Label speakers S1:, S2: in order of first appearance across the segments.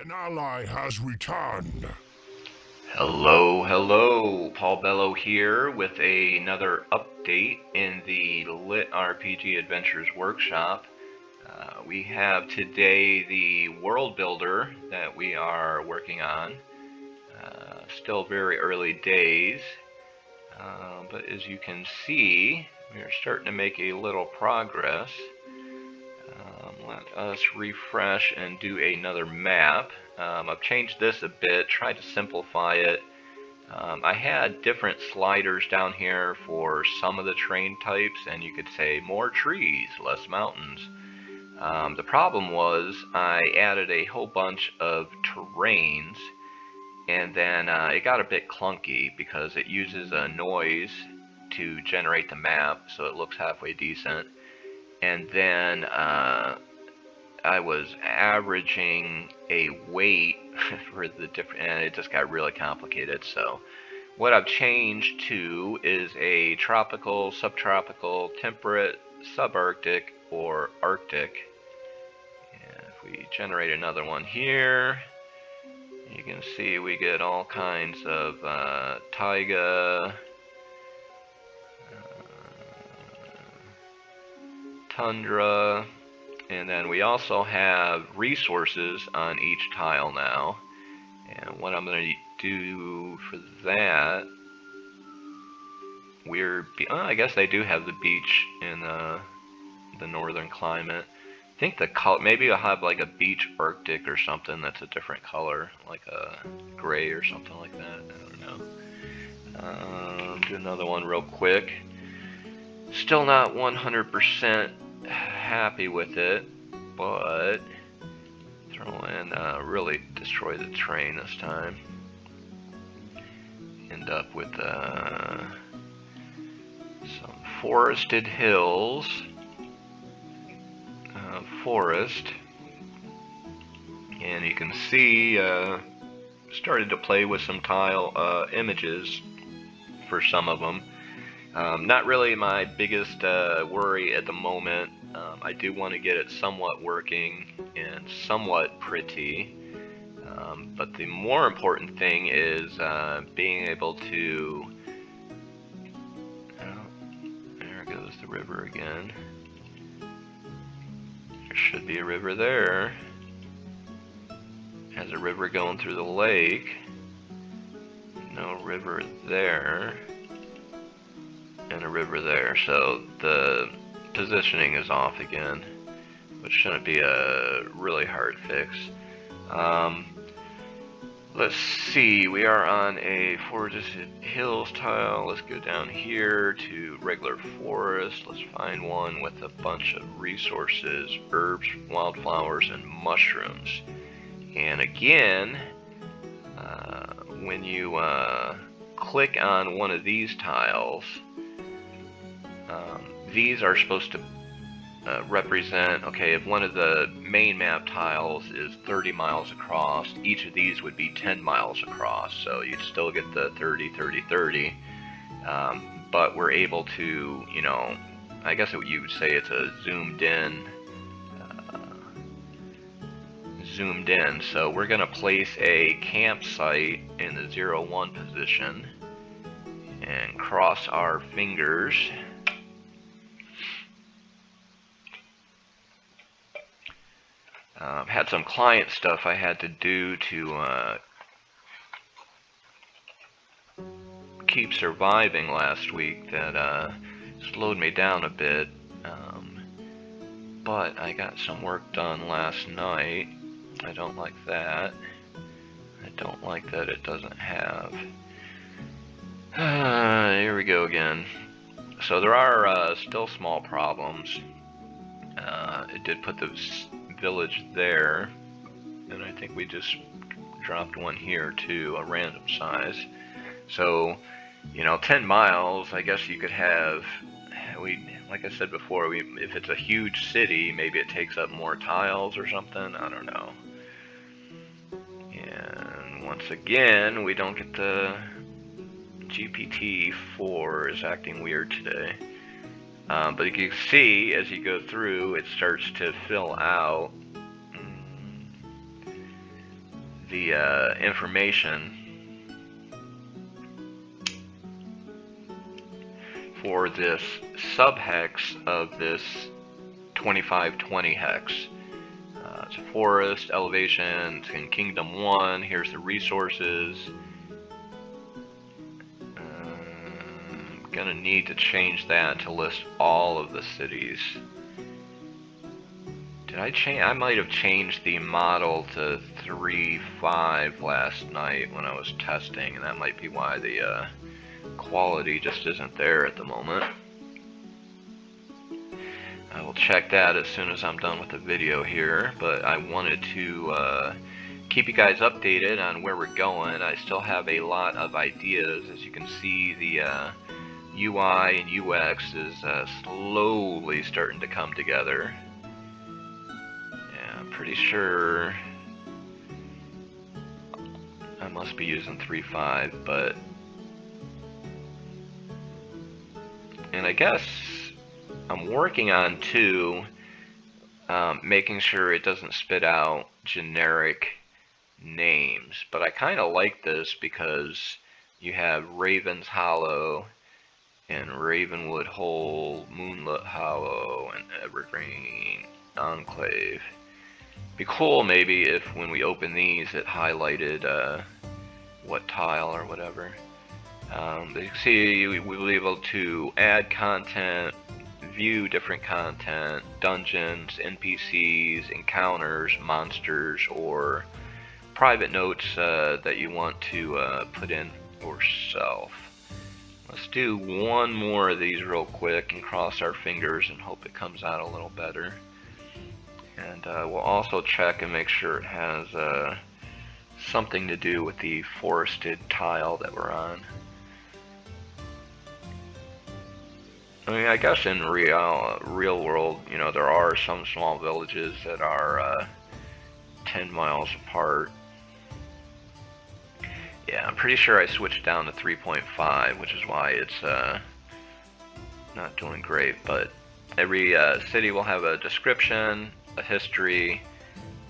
S1: An ally has returned.
S2: Hello, Paul Bellow here with another update in the LitRPG Adventures workshop. We have today the Worldbuilder that we are working on. Still very early days, but as you can see, we are starting to make a little progress. Let us refresh and do another map. I've changed this a bit, tried to simplify it. I had different sliders down here for some of the terrain types, and you could say more trees, less mountains. The problem was I added a whole bunch of terrains, and then it got a bit clunky because it uses a noise to generate the map, so it looks halfway decent. And then I was averaging a weight for the different, and it just got really complicated. So what I've changed to is a tropical, subtropical, temperate, subarctic, or arctic. And if we generate another one here, you can see we get all kinds of taiga, tundra, and then we also have resources on each tile now. And what I'm going to do for that, I guess they do have the beach in the northern climate. I think the color, maybe I'll have like a beach arctic or something that's a different color, like a gray or something like that. I don't know. Do another one real quick. Still not 100% happy with it, but throw in really destroy the terrain this time. End up with some forested hills, forest, and you can see started to play with some tile images for some of them. Not really my biggest worry at the moment. I do want to get it somewhat working and somewhat pretty, but the more important thing is being able to, there goes the river again. There should be a river there. Has a river going through the lake. No river there. And a river there, so the positioning is off again, which shouldn't be a really hard fix. Let's see, we are on a forested hills tile. Let's go down here to regular forest. Let's find one with a bunch of resources, herbs, wildflowers, and mushrooms. And again, when you click on one of these tiles, these are supposed to represent, okay, if one of the main map tiles is 30 miles across, each of these would be 10 miles across, so you'd still get the 30, 30, 30, but we're able to, you know, I guess you would say it's a zoomed in, so we're going to place a campsite in the 0-1 position and cross our fingers. Had some client stuff I had to do to keep surviving last week that slowed me down a bit, but I got some work done last night. I don't like that. I don't like that it doesn't have. Here we go again. So there are still small problems. It did put the village there, and I think we just dropped one here too, a random size. So, you know, 10 miles, I guess you could have, like I said before, if it's a huge city, maybe it takes up more tiles or something, I don't know. And once again, we don't get the GPT-4 is acting weird today. But you can see as you go through, it starts to fill out the information for this subhex of this 2520 hex. It's a forest, elevation, it's in Kingdom 1, here's the resources. I'm gonna need to change that to list all of the cities. Did I change? I might have changed the model to 3.5 last night when I was testing, and that might be why the quality just isn't there at the moment. I will check that as soon as I'm done with the video here, but I wanted to keep you guys updated on where we're going. I still have a lot of ideas. As you can see, the UI and UX is slowly starting to come together. Yeah, I'm pretty sure I must be using 3.5, but... And I guess I'm working on too, making sure it doesn't spit out generic names. But I kind of like this because you have Raven's Hollow and Ravenwood Hole, Moonlit Hollow, and Evergreen Enclave. Be cool maybe if when we open these it highlighted what tile or whatever. But you can see we will be able to add content, view different content, dungeons, NPCs, encounters, monsters, or private notes that you want to put in yourself. Let's do one more of these real quick and cross our fingers and hope it comes out a little better. And we'll also check and make sure it has something to do with the forested tile that we're on. I mean, I guess in real world, you know, there are some small villages that are 10 miles apart. Yeah, I'm pretty sure I switched down to 3.5, which is why it's not doing great. But every city will have a description, a history,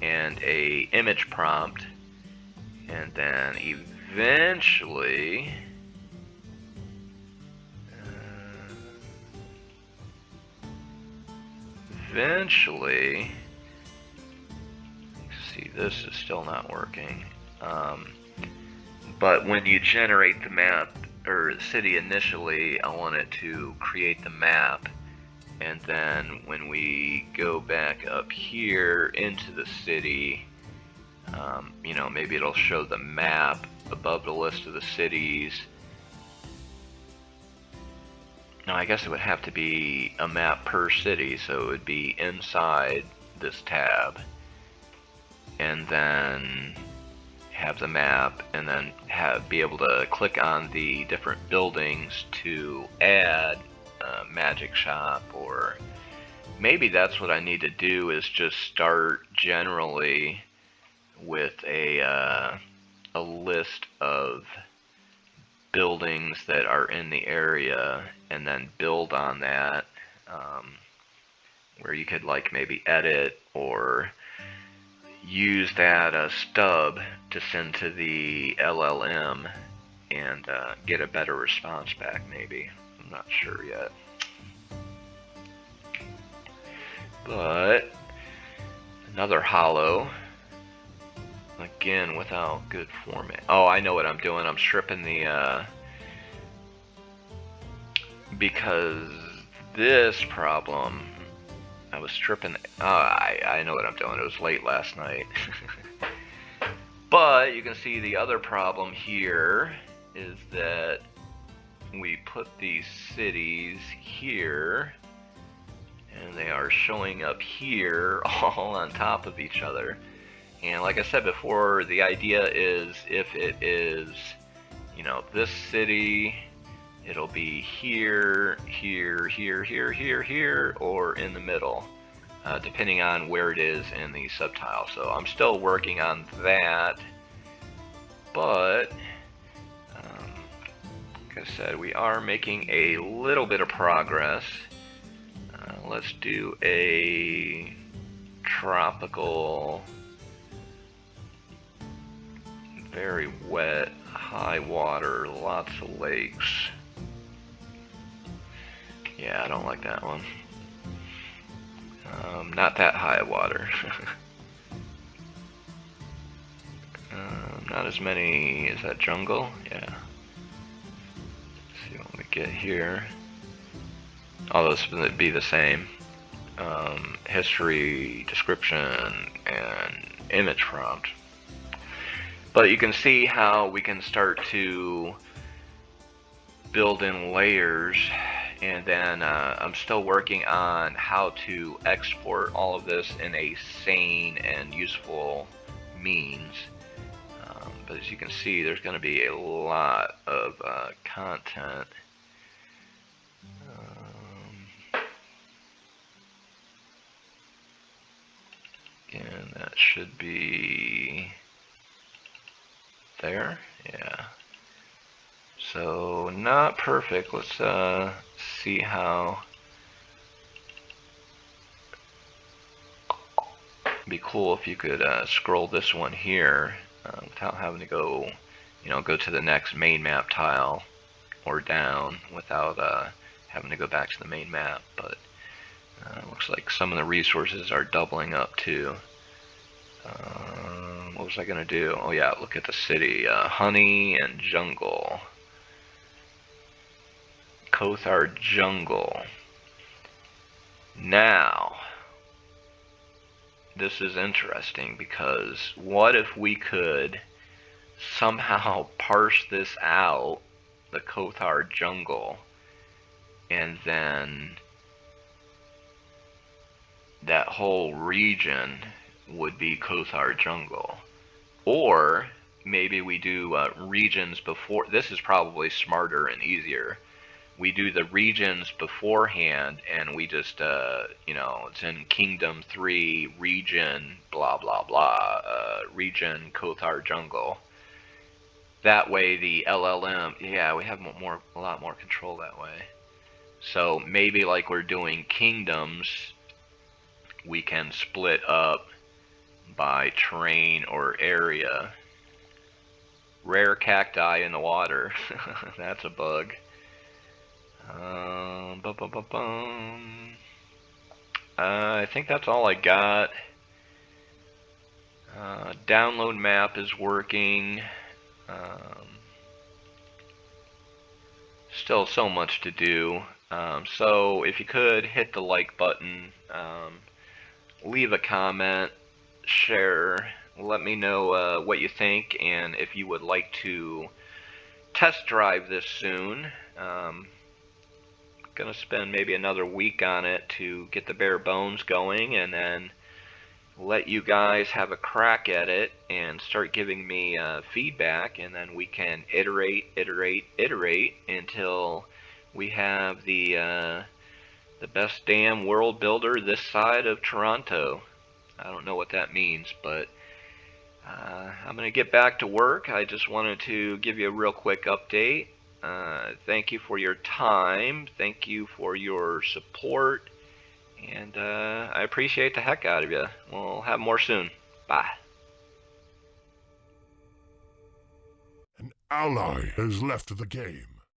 S2: and a image prompt, and then eventually see, this is still not working, but when you generate the map or the city initially, I want it to create the map, and then when we go back up here into the city, you know, maybe it'll show the map above the list of the cities. Now, I guess it would have to be a map per city, so it would be inside this tab, and then have the map, and then be able to click on the different buildings to add a magic shop, or maybe that's what I need to do, is just start generally with a list of buildings that are in the area, and then build on that, where you could like maybe edit or use that stub to send to the LLM and get a better response back maybe. I'm not sure yet. But another hollow, again without good format. Oh, I know what I'm doing. I'm stripping the because this problem, I was stripping I know what I'm doing. It was late last night. But you can see the other problem here is that we put these cities here, and they are showing up here all on top of each other. And like I said before, the idea is if it is, you know, this city, it'll be here, here, here, here, here, here, or in the middle, depending on where it is in the subtile. So I'm still working on that, but like I said, we are making a little bit of progress. Let's do a tropical very wet, high water, lots of lakes. Yeah, I don't like that one. Not that high water. Not as many. Is that jungle? Yeah. Let's see what we get here. All those would be the same. History, description, and image prompt. But you can see how we can start to build in layers, and then I'm still working on how to export all of this in a sane and useful means. But as you can see, there's going to be a lot of content. Again, that should be there. Yeah. So not perfect. Let's see how. It'd be cool if you could scroll this one here. Without having to go, go to the next main map tile or down without having to go back to the main map. But looks like some of the resources are doubling up too. What was I gonna do? Oh yeah, look at the city. Honey and jungle. Kothar jungle. Now, this is interesting because what if we could somehow parse this out, the Kothar jungle, and then that whole region would be Kothar jungle. Or maybe we do regions before. This is probably smarter and easier. We do the regions beforehand, and we just, it's in Kingdom 3, region, blah, blah, blah, region, Kothar jungle. That way the LLM, yeah, we have a lot more control that way. So maybe like we're doing kingdoms, we can split up by terrain or area. Rare cacti in the water. That's a bug. I think that's all I got. Download map is working. Still so much to do. So if you could hit the like button, leave a comment, share, let me know what you think, and if you would like to test drive this soon. Gonna spend maybe another week on it to get the bare bones going, and then let you guys have a crack at it and start giving me feedback, and then we can iterate until we have the best damn world builder this side of Toronto. I don't know what that means, but I'm gonna get back to work. I just wanted to give you a real quick update. Thank you for your time. Thank you for your support. And I appreciate the heck out of you. We'll have more soon. Bye.
S1: An ally has left the game.